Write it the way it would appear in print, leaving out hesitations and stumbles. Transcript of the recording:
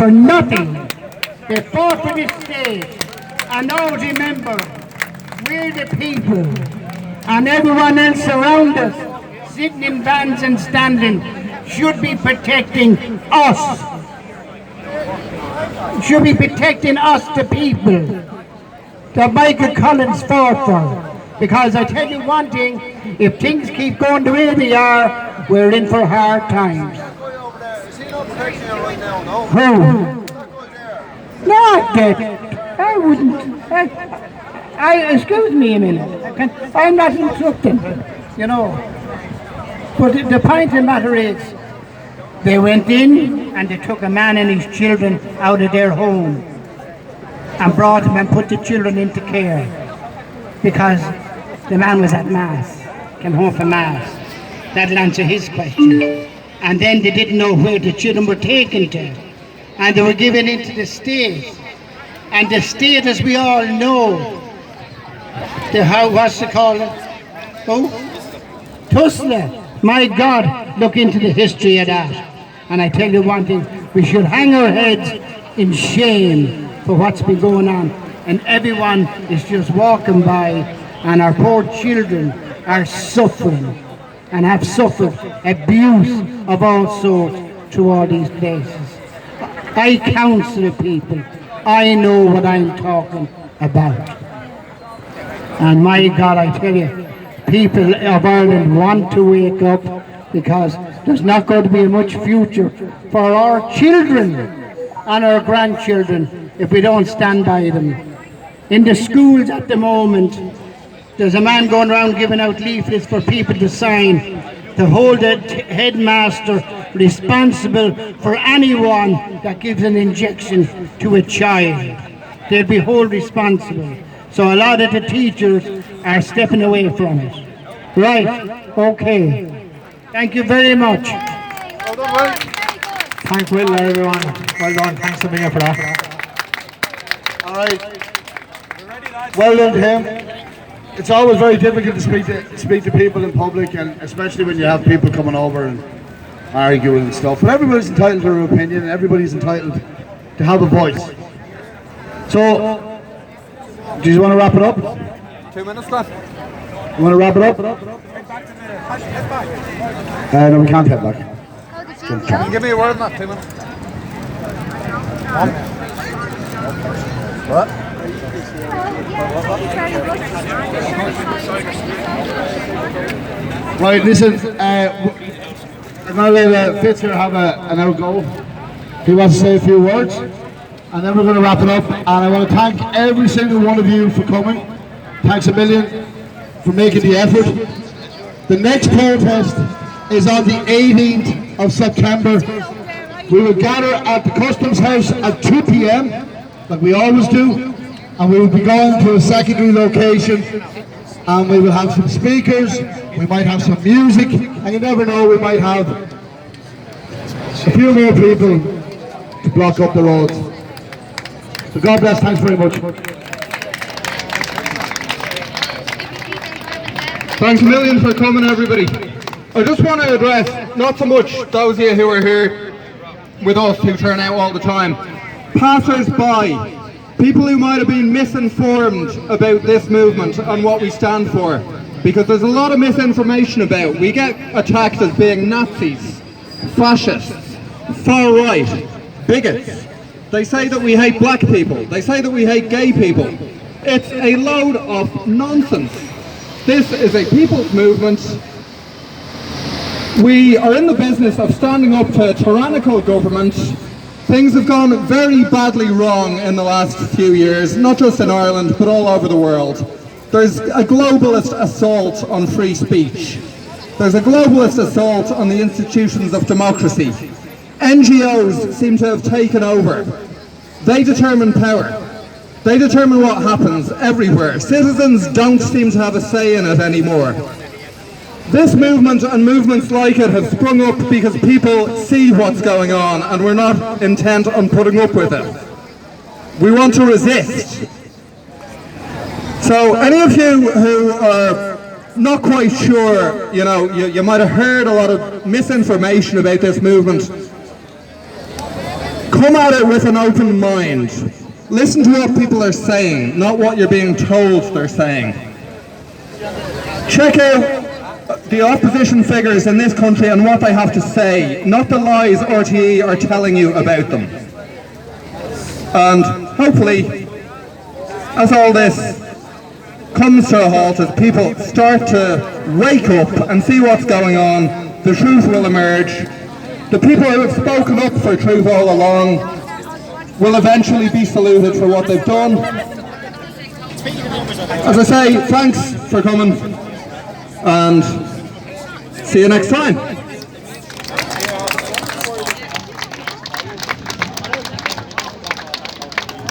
for nothing. They fought for this state. And now remember, we're the people. And everyone else around us, sitting in vans and standing, should be protecting us. Should be protecting us, the people, that Michael Collins fought for. Because I tell you one thing, if things keep going the way they are, we're in for hard times. Who? Not that. I wouldn't. Excuse me a minute. I'm not insulting, you know. But the point of the matter is, they went in and they took a man and his children out of their home and brought them and put the children into care because the man was at Mass, came home from Mass. That'll answer his question. And then they didn't know where the children were taken to. And they were given into the state. And the state, as we all know, what's it called? Oh? Tusla. My God, look into the history of that. And I tell you one thing, we should hang our heads in shame for what's been going on. And everyone is just walking by, and our poor children are suffering and have suffered abuse of all sorts through all these places. I counsel the people. I know what I'm talking about. And my God, I tell you, people of Ireland want to wake up, because there's not going to be much future for our children and our grandchildren if we don't stand by them. In the schools at the moment, there's a man going around giving out leaflets for people to sign to hold the headmaster responsible for anyone that gives an injection to a child. They'll be held responsible. So a lot of the teachers are stepping away from it. Right, okay. Thank you very much. Well done, Will. Thanks, Will, everyone. Well done. Thanks a million for that. All right. Well done to him. It's always very difficult to speak to people in public, and especially when you have people coming over and arguing and stuff. But everybody's entitled to their opinion, and everybody's entitled to have a voice. So, do you want to wrap it up? 2 minutes left. You want to wrap it up? No, we can't head back. Can you give me a word on that, 2 minutes? What? Right, listen, we're going to let Fitz here have an outgo. He wants to say a few words, and then we're going to wrap it up. And I want to thank every single one of you for coming. Thanks a million for making the effort. The next protest is on the 18th of September. We will gather at the Customs House at 2 p.m, like we always do, and we will be going to a secondary location, and we will have some speakers, we might have some music, and you never know, we might have a few more people to block up the roads. So God bless, thanks very much. Thanks a million for coming, everybody. I just want to address, not so much those of you who are here with us who turn out all the time, passers-by, people who might have been misinformed about this movement and what we stand for, because there's a lot of misinformation about. We get attacked as being Nazis, fascists, far-right, bigots. They say that we hate black people. They say that we hate gay people. It's a load of nonsense. This is a people's movement. We are in the business of standing up to a tyrannical government. Things have gone very badly wrong in the last few years, not just in Ireland, but all over the world. There's a globalist assault on free speech. There's a globalist assault on the institutions of democracy. NGOs seem to have taken over. They determine power. They determine what happens everywhere. Citizens don't seem to have a say in it anymore. This movement and movements like it have sprung up because people see what's going on and we're not intent on putting up with it. We want to resist. So any of you who are not quite sure, you might have heard a lot of misinformation about this movement, come at it with an open mind. Listen to what people are saying, not what you're being told they're saying. Check out the opposition figures in this country and what they have to say, not the lies RTE are telling you about them. And hopefully, as all this comes to a halt, as people start to wake up and see what's going on, the truth will emerge. The people who have spoken up for truth all along will eventually be saluted for what they've done. As I say, thanks for coming and see you next time.